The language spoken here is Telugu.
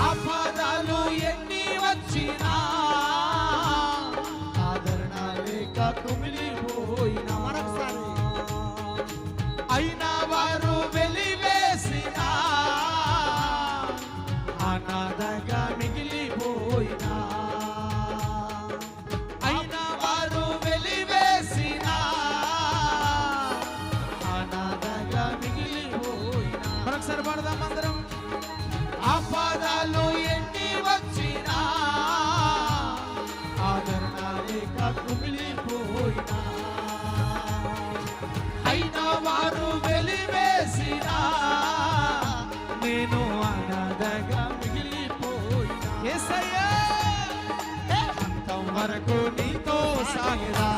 ఆపదలు ఎన్ని వచ్చినా ఆదరణ లేక కుమిలిపోయినా మరొకసారి అయినా వారు వెలివేసిన అనాథగా మిగిలిపోయినా అయినా వారు వెలివేసిన అనాథగా మిగిలిపోయినా మరొకసారి పాడదాం అందరం ఆపదలు ఎన్ని వచ్చినా ఆదరణ లేక కుమిలిపోయినా అయినా వారు వెలివేసిన నేను అనాథగా మిగిలిపోయినా యేసయ్యా అంతం వరకు నీతో సాగిరా